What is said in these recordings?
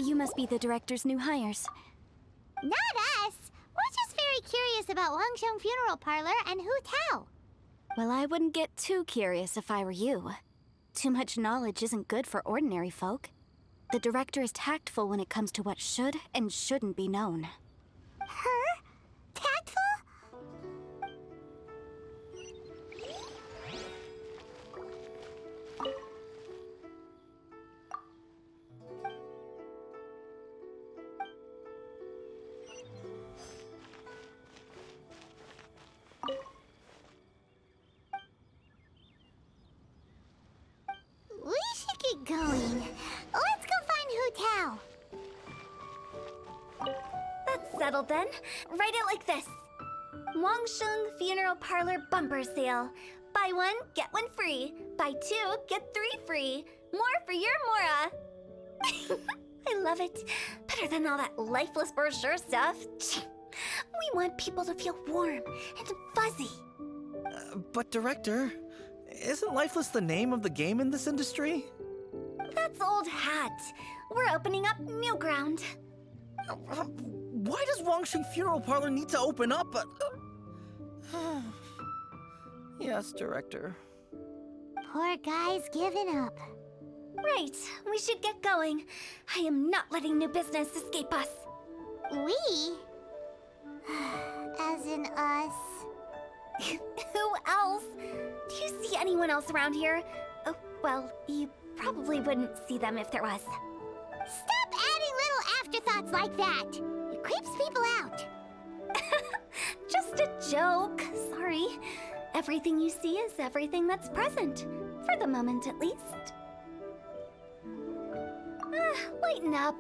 You must be the director's new hires. Not us! We're just very curious about Wangsheng Funeral Parlor and Hu Tao. Well, I wouldn't get too curious if I were you. Too much knowledge isn't good for ordinary folk. The director is tactful when it comes to what should and shouldn't be known. Her? Tactful? We should get going. Let's go find Hu Tao. That's settled then. Write it like this. Wangsheng Funeral Parlor Bumper Sale. Buy one, get one free. Buy two, get three free. More for your Mora. I love it. Better than all that lifeless brochure stuff. We want people to feel warm and fuzzy. But Director, isn't lifeless the name of the game in this industry? That's old hat. We're opening up new ground. Why does Wangsheng Funeral Parlor need to open up? Yes, Director. Poor guy's giving up. Right, we should get going. I am not letting new business escape us. We? As in us. Who else? Do you see anyone else around here? Oh, well, you probably wouldn't see them if there was. Stop adding little afterthoughts like that. It creeps people out. Just a joke. Sorry. Everything you see is everything that's present. For the moment, at least. Lighten up.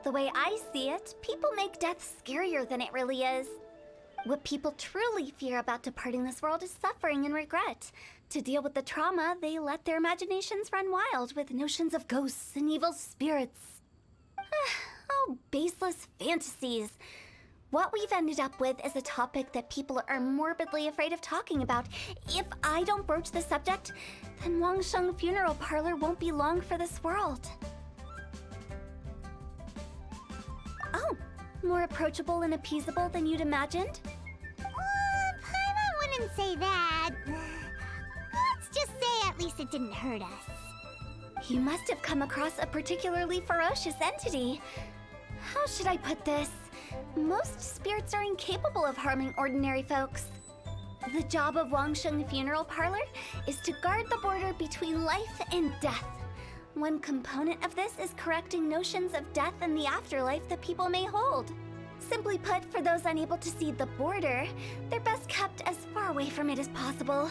The way I see it, people make death scarier than it really is. What people truly fear about departing this world is suffering and regret. To deal with the trauma, they let their imaginations run wild with notions of ghosts and evil spirits. Oh, baseless fantasies. What we've ended up with is a topic that people are morbidly afraid of talking about. If I don't broach the subject, then Wangsheng Funeral Parlor won't be long for this world. Oh, more approachable and appeasable than you'd imagined? Paimon wouldn't say that. Let's just say at least it didn't hurt us. You must have come across a particularly ferocious entity. How should I put this? Most spirits are incapable of harming ordinary folks. The job of Wangsheng Funeral Parlor is to guard the border between life and death. One component of this is correcting notions of death and the afterlife that people may hold. Simply put, for those unable to see the border, they're best kept as far away from it as possible.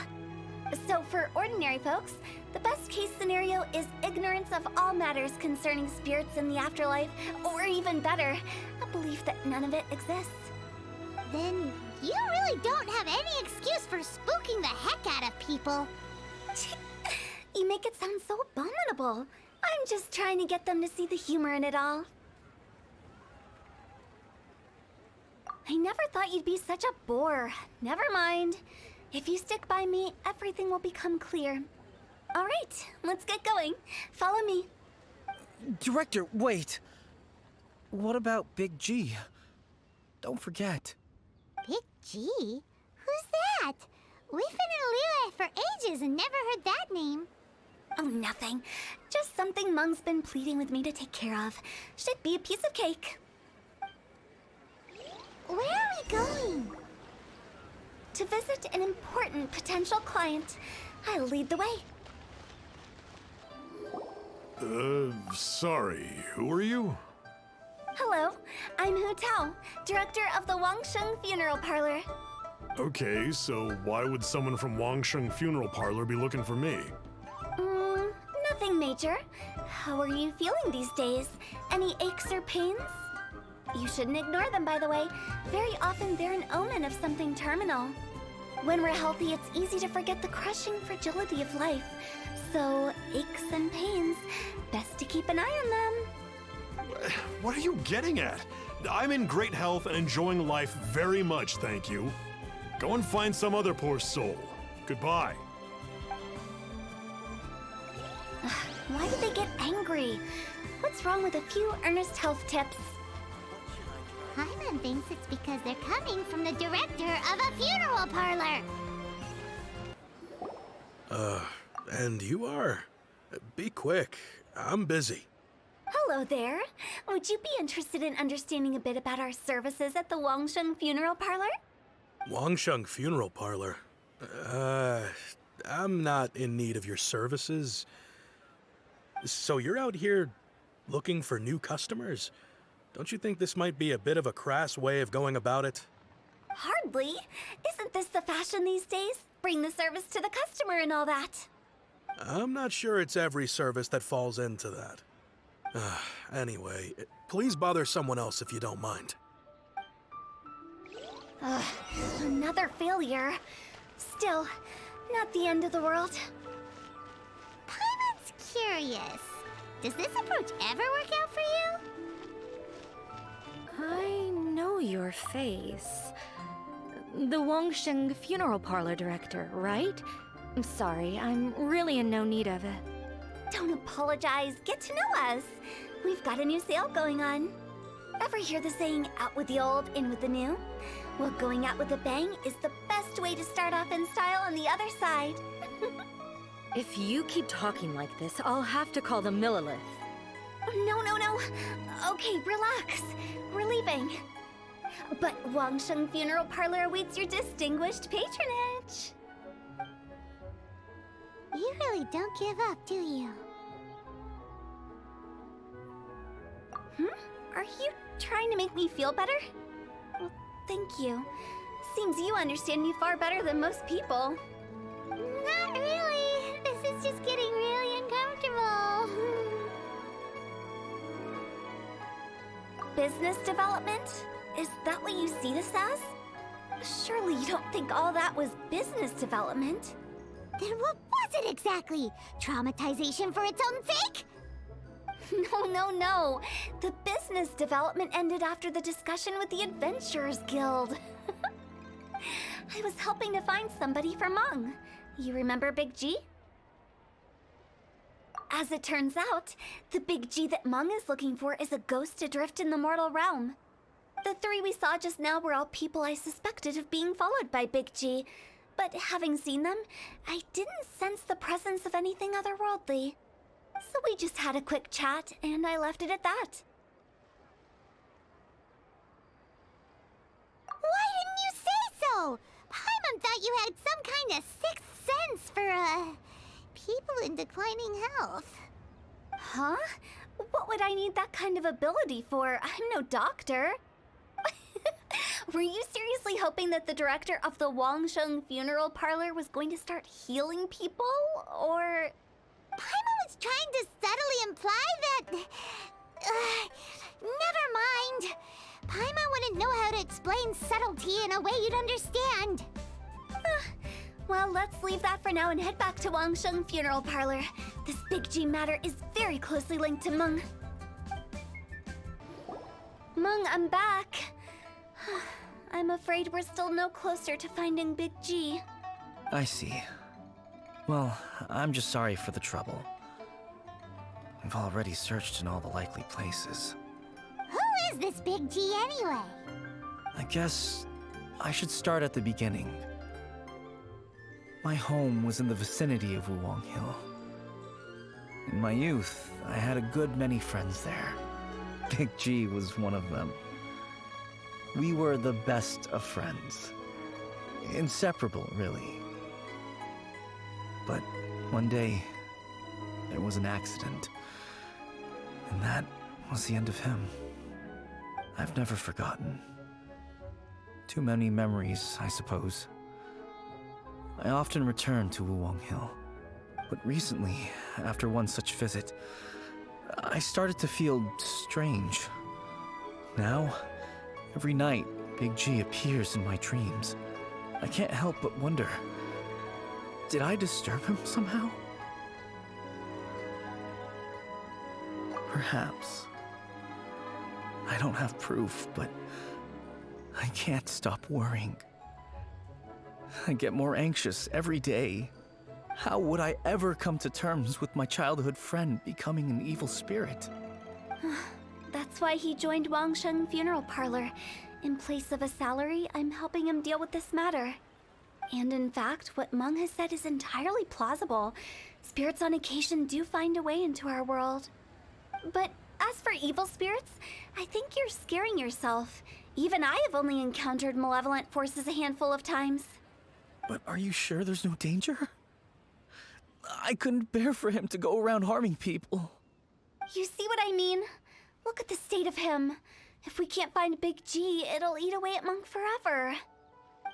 So for ordinary folks, the best case scenario is ignorance of all matters concerning spirits in the afterlife, or even better, a belief that none of it exists. Then you really don't have any excuse for spooking the heck out of people. You make it sound so abominable. I'm just trying to get them to see the humor in it all. I never thought you'd be such a bore. Never mind. If you stick by me, everything will become clear. All right, let's get going. Follow me. Director, wait. What about Big G? Don't forget. Big G? Who's that? We've been in Liyue for ages and never heard that name. Oh, nothing. Just something Mung's been pleading with me to take care of. Should be a piece of cake. Where are we going? To visit an important potential client. I'll lead the way. Sorry, who are you? Hello, I'm Hu Tao, director of the Wangsheng Funeral Parlor. Okay, so why would someone from Wangsheng Funeral Parlor be looking for me? Nothing major. How are you feeling these days? Any aches or pains? You shouldn't ignore them, by the way. Very often they're an omen of something terminal. When we're healthy, it's easy to forget the crushing fragility of life. So, aches and pains, best to keep an eye on them. What are you getting at? I'm in great health and enjoying life very much, thank you. Go and find some other poor soul. Goodbye. Why did they get angry? What's wrong with a few earnest health tips? Paimon thinks it's because they're coming from the director of a funeral parlor. And you are? Be quick. I'm busy. Hello there. Would you be interested in understanding a bit about our services at the Wangsheng Funeral Parlor? Wangsheng Funeral Parlor? I'm not in need of your services. So you're out here looking for new customers? Don't you think this might be a bit of a crass way of going about it? Hardly. Isn't this the fashion these days? Bring the service to the customer and all that. I'm not sure it's every service that falls into that. Anyway, please bother someone else if you don't mind. Another failure. Still, not the end of the world. Paimon's curious. Does this approach ever work out for you? I know your face. The Wangsheng Funeral Parlor director, right? I'm sorry, I'm really in no need of it. Don't apologize. Get to know us. We've got a new sale going on. Ever hear the saying, out with the old, in with the new? Well, going out with a bang is the best way to start off in style on the other side. If you keep talking like this, I'll have to call the Millilith. No. Okay, relax. We're leaving. But Wangsheng Funeral Parlor awaits your distinguished patronage. You really don't give up, do you? Are you trying to make me feel better? Well, thank you. Seems you understand me far better than most people. Not really. This is just getting really uncomfortable. Business development? Is that what you see this as? Surely you don't think all that was business development? Then what was it exactly? Traumatization for its own sake? No. The business development ended after the discussion with the Adventurers Guild. I was helping to find somebody for Meng. You remember Big G? As it turns out, the Big G that Meng is looking for is a ghost adrift in the mortal realm. The three we saw just now were all people I suspected of being followed by Big G, but having seen them, I didn't sense the presence of anything otherworldly. So we just had a quick chat, and I left it at that. Why didn't you say so? Paimon thought you had some kind of sixth sense for, people in declining health. Huh? What would I need that kind of ability for? I'm no doctor. Were you seriously hoping that the director of the Wangsheng Funeral Parlor was going to start healing people, or...? Paimon was trying to subtly imply that... never mind. Paimon wouldn't know how to explain subtlety in a way you'd understand. Well, let's leave that for now and head back to Wangsheng Funeral Parlor. This Big G matter is very closely linked to Meng. Meng, I'm back. I'm afraid we're still no closer to finding Big G. I see. Well, I'm just sorry for the trouble. I've already searched in all the likely places. Who is this Big G anyway? I guess I should start at the beginning. My home was in the vicinity of Wuwang Hill. In my youth, I had a good many friends there. Big G was one of them. We were the best of friends. Inseparable, really. But one day, there was an accident. And that was the end of him. I've never forgotten. Too many memories, I suppose. I often return to Wuwang Hill. But recently, after one such visit, I started to feel strange. Now, every night, Big G appears in my dreams. I can't help but wonder, did I disturb him somehow? Perhaps. I don't have proof, but I can't stop worrying. I get more anxious every day. How would I ever come to terms with my childhood friend becoming an evil spirit? That's why he joined Wangsheng Funeral Parlor. In place of a salary, I'm helping him deal with this matter. And in fact, what Meng has said is entirely plausible. Spirits on occasion do find a way into our world. But as for evil spirits, I think you're scaring yourself. Even I have only encountered malevolent forces a handful of times. But are you sure there's no danger? I couldn't bear for him to go around harming people. You see what I mean? Look at the state of him. If we can't find Big G, it'll eat away at Monk forever.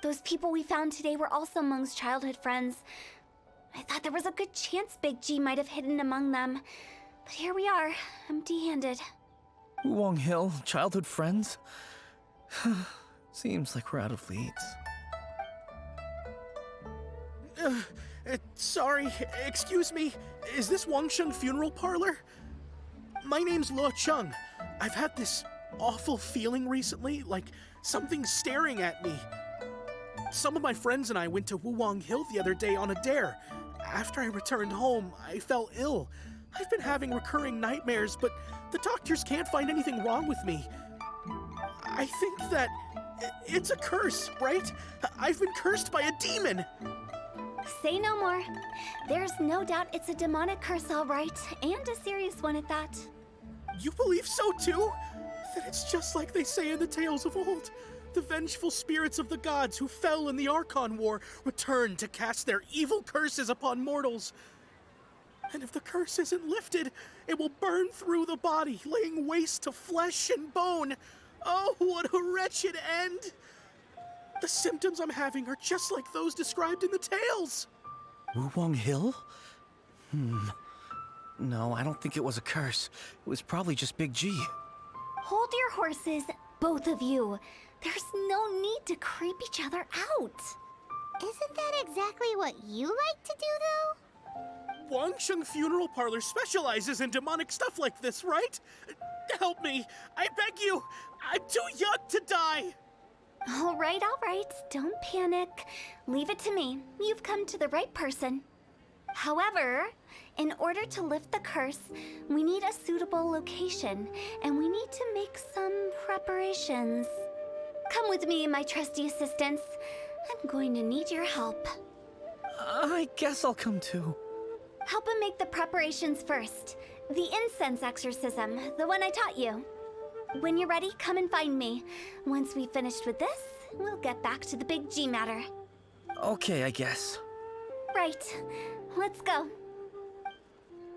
Those people we found today were also Meng's childhood friends. I thought there was a good chance Big G might have hidden among them. But here we are, empty-handed. Wong Hill, childhood friends? Seems like we're out of leads. Sorry, excuse me. Is this Wangsheng Funeral Parlor? My name's Luo Chung. I've had this awful feeling recently, like something's staring at me. Some of my friends and I went to Wuwang Hill the other day on a dare. After I returned home, I fell ill. I've been having recurring nightmares, but the doctors can't find anything wrong with me. I think that it's a curse, right? I've been cursed by a demon. Say no more. There's no doubt it's a demonic curse, all right, and a serious one at that. You believe so too? Then it's just like they say in the tales of old. The vengeful spirits of the gods who fell in the Archon War return to cast their evil curses upon mortals. And if the curse isn't lifted, it will burn through the body, laying waste to flesh and bone. Oh, what a wretched end! The symptoms I'm having are just like those described in the tales. Wuwang Hill? No, I don't think it was a curse. It was probably just Big G. Hold your horses, both of you. There's no need to creep each other out. Isn't that exactly what you like to do, though? Wangsheng Funeral Parlor specializes in demonic stuff like this, right? Help me! I beg you! I'm too young to die! All right, don't panic. Leave it to me. You've come to the right person. However, in order to lift the curse, we need a suitable location, and we need to make some preparations. Come with me, my trusty assistants. I'm going to need your help. I guess I'll come too. Help him make the preparations first. The incense exorcism, the one I taught you. When you're ready, come and find me. Once we've finished with this, we'll get back to the Big G matter. Okay, I guess. Right. Let's go.